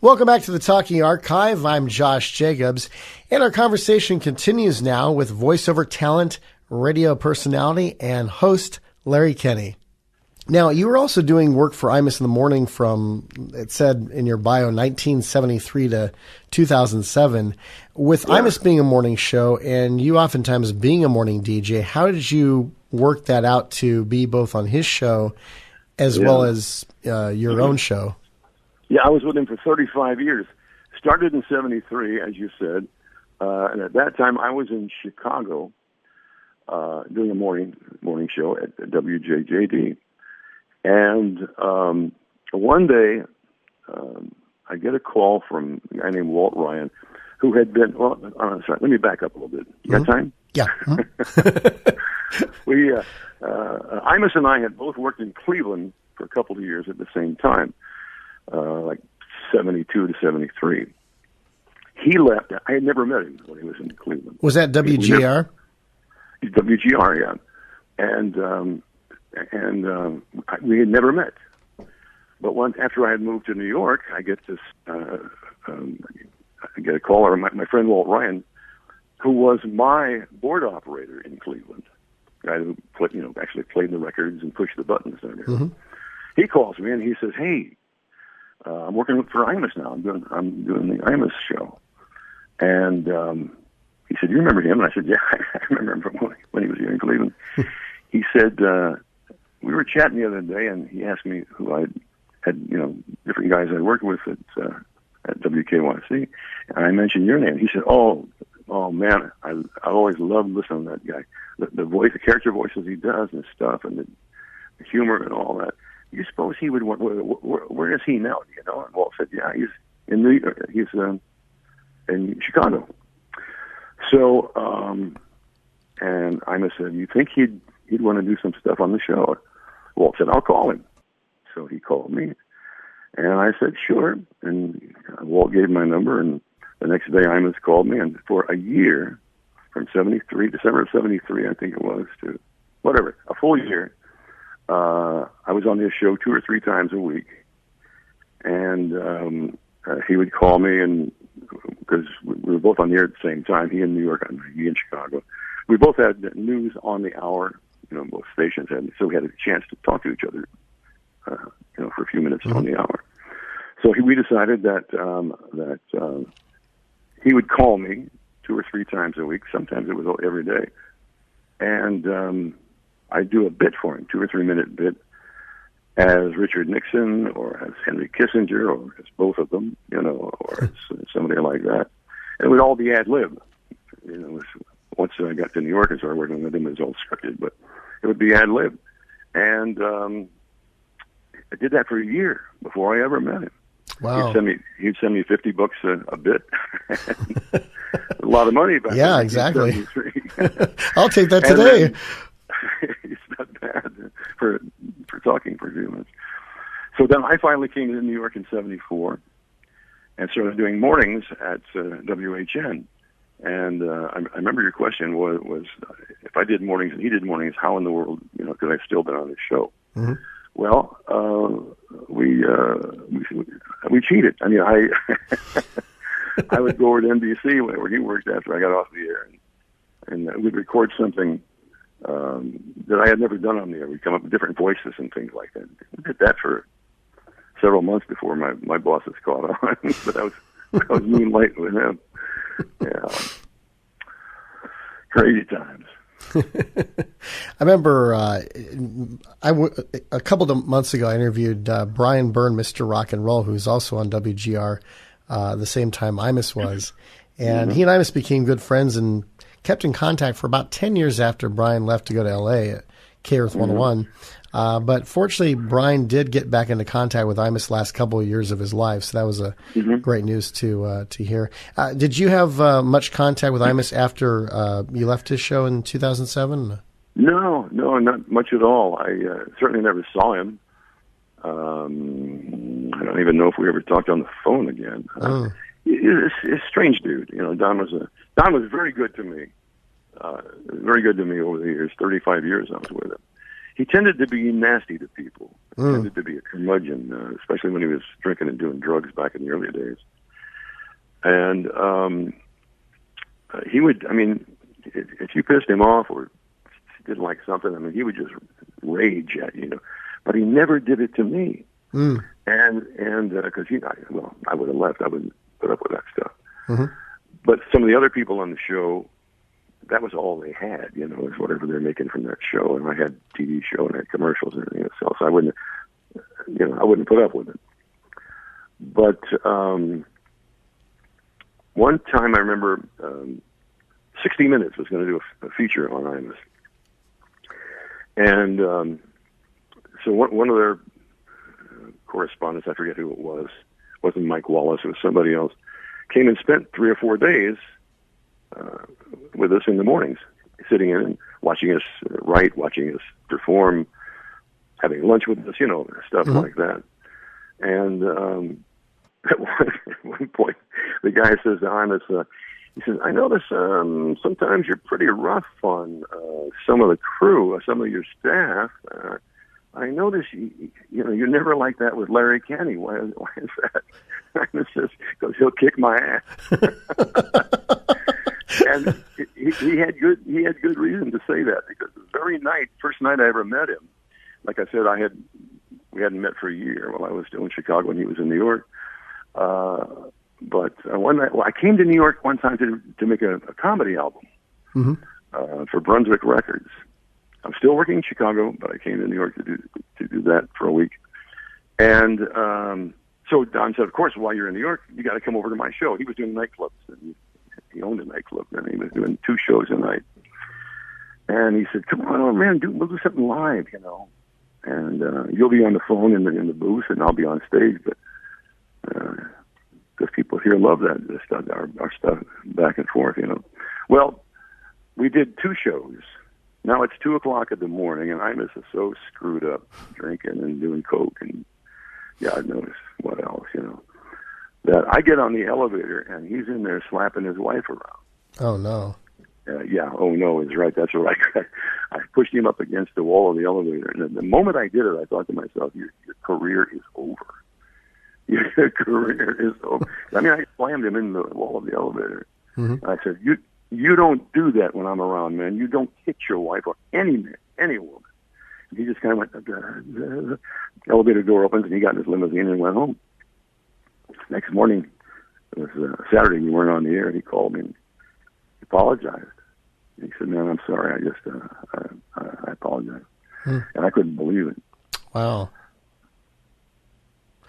Welcome back to the Talking Archive. I'm Josh Jacobs, and our conversation continues now with voiceover talent, radio personality, and host Larry Kenney. Now, you were also doing work for Imus in the Morning from, it said in your bio, 1973 to 2007. With Imus being a morning show and you oftentimes being a morning DJ, how did you work that out to be both on his show as well as your own show? Yeah, I was with him for 35 years. Started in 73, as you said. And at that time, I was in Chicago doing a morning show at WJJD. And one day, I get a call from a guy named Walt Ryan, who had been, sorry, let me back up a little bit. You got time? Yeah. Imus and I had both worked in Cleveland for a couple of years at the same time. Like 72 to 73. He left. I had never met him when he was in Cleveland. Was that WGR? WGR, yeah. And we had never met. But after I had moved to New York, I get this. I get a call from my friend Walt Ryan, who was my board operator in Cleveland, guy who actually played the records and pushed the buttons and everything. Mm-hmm. He calls me and he says, "Hey, I'm working for Imus now. I'm doing the Imus show." And he said, "You remember him?" And I said, "Yeah, I remember him from when he was here in Cleveland." He said, "We were chatting the other day, and he asked me who I had, different guys I worked with at WKYC, and I mentioned your name." He said, "Oh man, I always loved listening to that guy. The voice, the character voices he does and stuff, and the humor and all that. You suppose he would want? Where is he now? Do you know?" And Walt said, "Yeah, he's in New York. He's in Chicago." So, and Imus said, "You think he'd want to do some stuff on the show?" Walt said, "I'll call him." So he called me, and I said, "Sure." And Walt gave my number, and the next day Imus called me, and for a year, from December of 73, I think it was, to a full year, I was on this show 2 or 3 times a week. And he would call me, and because we were both on the air at the same time, he in New York, me in Chicago. We both had news on the hour, both stations had, so we had a chance to talk to each other, for a few minutes on the hour. So we decided that he would call me 2 or 3 times a week. Sometimes it was every day. And I'd do a bit for him, 2 or 3 minute bit, as Richard Nixon or as Henry Kissinger or as both of them, or as somebody like that. And it would all be ad lib. Once I got to New York and started working with him, it was all scripted, but it would be ad lib. And I did that for a year before I ever met him. Wow. He'd send me $50 a bit. A lot of money back then. Yeah, exactly. I'll take that today. It's not bad for talking for a few minutes. So then I finally came to New York in 74 and started doing mornings at WHN. And I remember your question was if I did mornings and he did mornings, how in the world, could I still been on this show? Mm-hmm. Well, we cheated. I mean, I would go over to NBC where he worked after I got off the air, and we'd record something that I had never done on the air. We'd come up with different voices and things like that. We did that for several months before my bosses caught on. But I was moonlighting with him. Yeah, crazy times. I remember a couple of months ago I interviewed Brian Byrne, Mr. Rock and Roll, who's also on WGR the same time Imus was. And he and Imus became good friends and kept in contact for about 10 years after Brian left to go to L.A. at K-Earth 101. But fortunately, Brian did get back into contact with Imus the last couple of years of his life, so that was a great news to hear. Did you have much contact with Imus after you left his show in 2007? No, not much at all. I certainly never saw him. I don't even know if we ever talked on the phone again. He's a strange dude. Don was very good to me. Very good to me over the years. 35 years I was with him. He tended to be nasty to people. tended to be a curmudgeon, especially when he was drinking and doing drugs back in the early days. And he would, I mean, if you pissed him off or didn't like something, I mean, he would just rage at you, but he never did it to me. And because I would have left. I wouldn't put up with that stuff. Mm-hmm. But some of the other people on the show, that was all they had, was whatever they're making from that show. And I had a TV show and I had commercials and everything else. So I wouldn't, I wouldn't put up with it. But one time I remember 60 Minutes was going to do a feature on Imus. And so one of their correspondents, I forget who it was, wasn't Mike Wallace, it was somebody else, came and spent 3 or 4 days with us in the mornings, sitting in and watching us write, watching us perform, having lunch with us, stuff like that. And at one point, the guy says to Imus, he says, I notice sometimes you're pretty rough on some of the crew, some of your staff. I notice you're never like that with Larry Kenney. Why is that? Imus says, because he'll kick my ass. And he had good reason to say that, because the very first night I ever met him, like I said, we hadn't met for a year while I was still in Chicago and he was in New York. But one night, I came to New York one time to make a comedy album for Brunswick Records. I'm still working in Chicago, but I came to New York to do that for a week. And so Don said, of course, while you're in New York, you got to come over to my show. He was doing nightclubs, and he owned a nightclub, and he was doing 2 shows a night. And he said, come on, man, we'll do something live, and you'll be on the phone in the booth, and I'll be on stage, but because people here love that stuff, our stuff back and forth, Well, we did 2 shows. Now it's 2:00 in the morning, and Imus is so screwed up, drinking and doing coke, and God knows what else, that I get on the elevator, and he's in there slapping his wife around. Oh, no. Oh, no is right. That's right. I pushed him up against the wall of the elevator, and the moment I did it, I thought to myself, your career is over. Your career is over. I mean, I slammed him in the wall of the elevator. Mm-hmm. I said, you don't do that when I'm around, man. You don't hit your wife or any man, any woman. And he just kind of went, the elevator door opens, and he got in his limousine and went home. Next morning, it was Saturday, and you weren't on the air, he called me and apologized. And he said, man, I'm sorry. I apologize. And I couldn't believe it. Wow.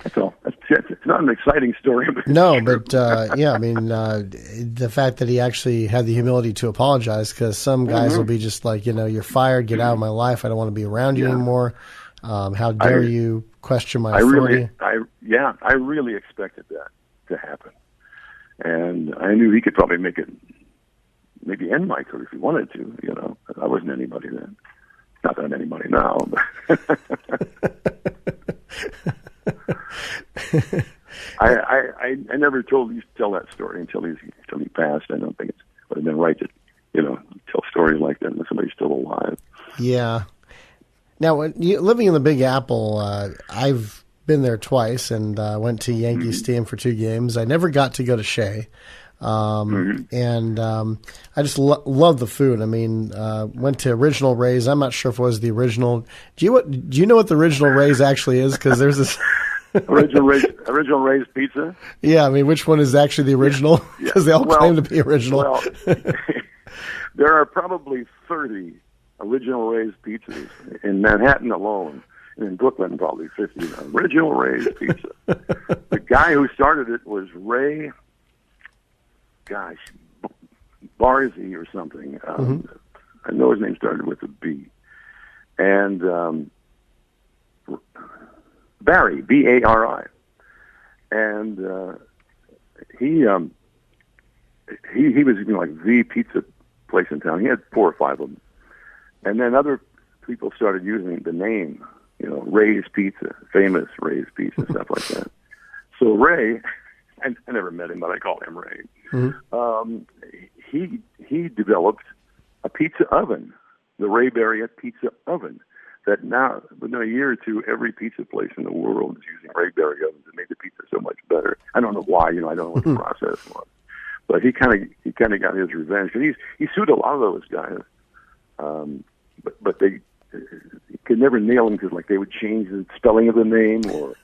That's all. It's not an exciting story. But no, but yeah, I mean, the fact that he actually had the humility to apologize, because some guys will be just like, you're fired, get out of my life, I don't want to be around you anymore. How dare you question my authority? I really expected that to happen. And I knew he could probably maybe end my career if he wanted to, I wasn't anybody then. Not that I'm anybody now, but... I never used to tell that story until he passed. I don't think it would have been right to, tell stories like that when somebody's still alive. Yeah. Now, living in the Big Apple, I've been there twice and went to Yankee Stadium for 2 games. I never got to go to Shea. And I just love the food. I mean, went to Original Ray's. I'm not sure if it was the original. Do you know what the Original Ray's actually is? Because there's this original Ray's pizza. Yeah, I mean, which one is actually the original? Because they all claim to be original. Well, there are probably 30 Original Ray's pizzas in Manhattan alone. And in Brooklyn, probably 50. Original Ray's pizza. The guy who started it was Ray... Barzy or something. I know his name started with a B. And Barry, B-A-R-I. And he was like the pizza place in town. He had 4 or 5 of them. And then other people started using the name, Ray's Pizza, famous Ray's Pizza, stuff like that. So Ray... I never met him, but I call him Ray. He developed a pizza oven, the Ray Barriott pizza oven. that now, within a year or two, every pizza place in the world is using Rayberry ovens to make the pizza so much better. I don't know why, I don't know what the process was. But he kind of got his revenge. And he sued a lot of those guys, but they could never nail him because they would change the spelling of the name, or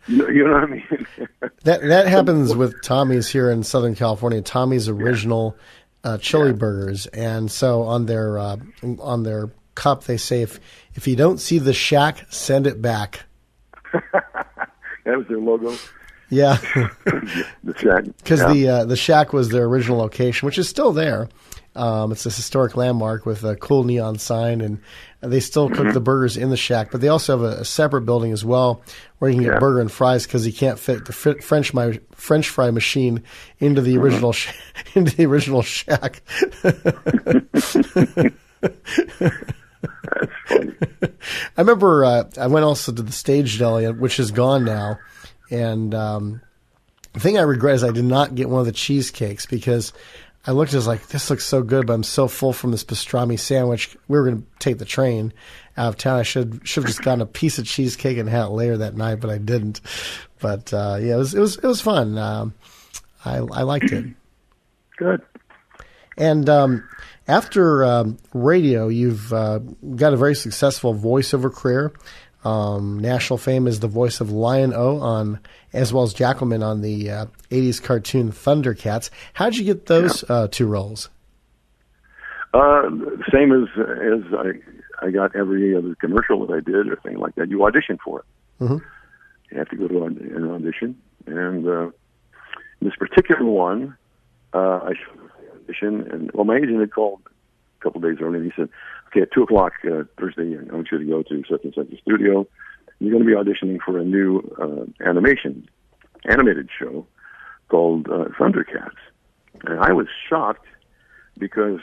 you know what I mean. that happens with Tommy's here in Southern California. Tommy's original chili burgers, and so on their cup they say if you don't see the shack, send it back. That was their logo. Yeah, the shack. Because the shack was their original location, which is still there. It's a historic landmark with a cool neon sign, and they still cook the burgers in the shack. But they also have a separate building as well where you can get burger and fries because you can't fit the French fry machine into the original into the original shack. That's funny. I remember I went also to the Stage Deli, which is gone now. And the thing I regret is I did not get one of the cheesecakes because I looked and was like, this looks so good, but I'm so full from this pastrami sandwich. We were going to take the train out of town. I should have just gotten a piece of cheesecake and had it later that night, but I didn't. But it was fun. I liked it. Good. And after radio, you've got a very successful voiceover career. National fame is the voice of Lion-O as well as Jackalman on the 80s cartoon ThunderCats. How'd you get those two roles? Same as I got every other commercial that I did or thing like that. You audition for it. Mm-hmm. You have to go to an audition. And this particular one, I auditioned, and my agent had called a couple days earlier, and he said, okay, at 2 o'clock Thursday, I want you to go to such and such a studio. You're going to be auditioning for a new animated show called ThunderCats. And I was shocked because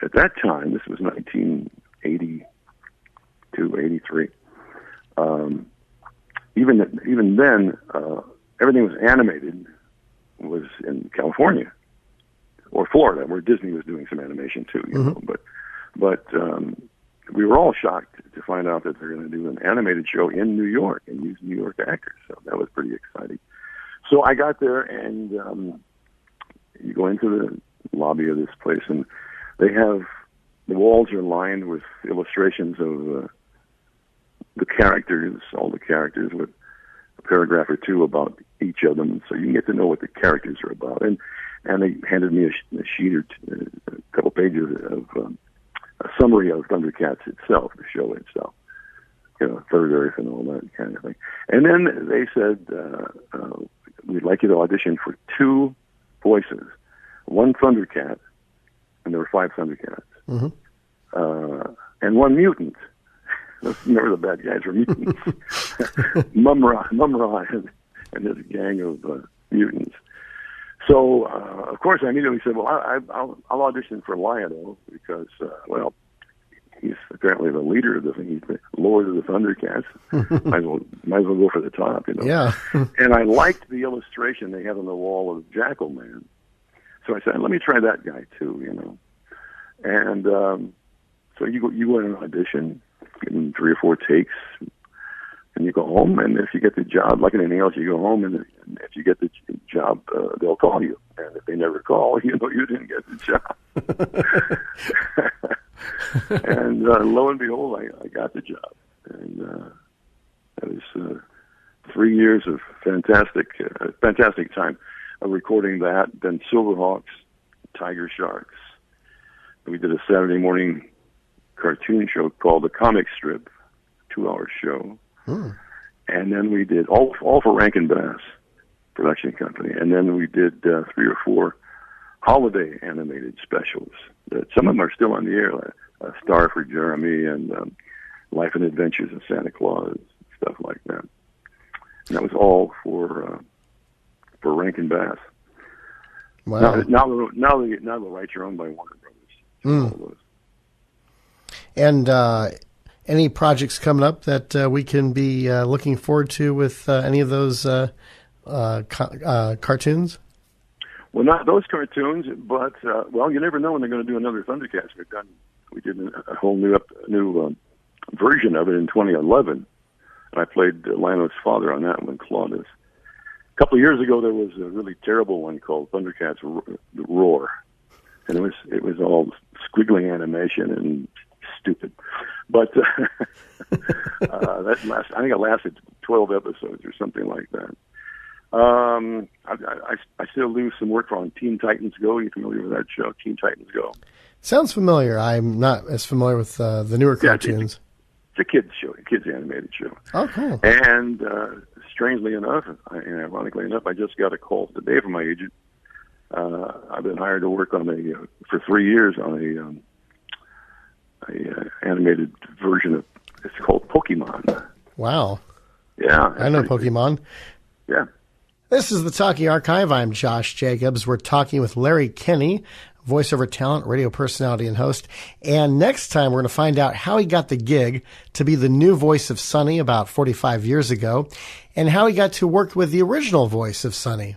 at that time, this was 1982, 83, even then, everything was animated was in California or Florida, where Disney was doing some animation too, you know, but we were all shocked to find out that they're going to do an animated show in New York and use New York actors. So that was pretty exciting. So I got there, and you go into the lobby of this place, and they have the walls are lined with illustrations of the characters, all the characters, with a paragraph or two about each of them, so you can get to know what the characters are about. And they handed me a sheet or a couple pages of a summary of ThunderCats itself, the show itself, third Earth and all that kind of thing. And then they said, we'd like you to audition for 2 voices, one ThunderCat, and there were 5 ThunderCats, and 1 mutant. Remember, the bad guys were mutants. Mumra and his gang of mutants. So, of course, I immediately said, well, I'll audition for Lion-O because, he's apparently the leader of the thing. He's the Lord of the ThunderCats. might as well go for the top, Yeah. And I liked the illustration they had on the wall of Jackalman. So I said, let me try that guy too, And so you go in an audition, get in 3 or 4 takes, and you go home, and if you get the job, like anything else, you go home, and if you get the job, they'll call you. And if they never call, you didn't get the job. And lo and behold, I got the job. And that was 3 years of fantastic time of recording that. Then Silverhawks, Tiger Sharks. We did a Saturday morning cartoon show called The Comic Strip, 2-hour show. And then we did all for Rankin Bass production company. And then we did 3 or 4 holiday animated specials. Some of them are still on the air, like Star for Jeremy and Life and Adventures of Santa Claus, stuff like that. And that was all for Rankin Bass. Wow. Now the rights are owned by Warner Brothers. And any projects coming up that we can be looking forward to with any of those cartoons? Well, not those cartoons, but you never know when they're going to do another ThunderCats. We did a whole new version of it in 2011. And I played Lion-O's father on that one, Claudius. A couple of years ago, there was a really terrible one called ThunderCats Roar. And it was all squiggly animation and stupid. But I think it lasted 12 episodes or something like that. I still do some work on Teen Titans Go. Are you familiar with that show, Teen Titans Go? Sounds familiar. I'm not as familiar with the newer cartoons. It's a kids show, a kids animated show. Oh, cool. And strangely enough, and ironically enough, I just got a call today from my agent. I've been hired to work on for 3 years on a animated version of, it's called Pokemon. Wow. Yeah. I know Pokemon. Yeah. This is the Talking Archive. I'm Josh Jacobs. We're talking with Larry Kenney, voiceover talent, radio personality, and host. And next time, we're going to find out how he got the gig to be the new voice of Sonny about 45 years ago, and how he got to work with the original voice of Sonny.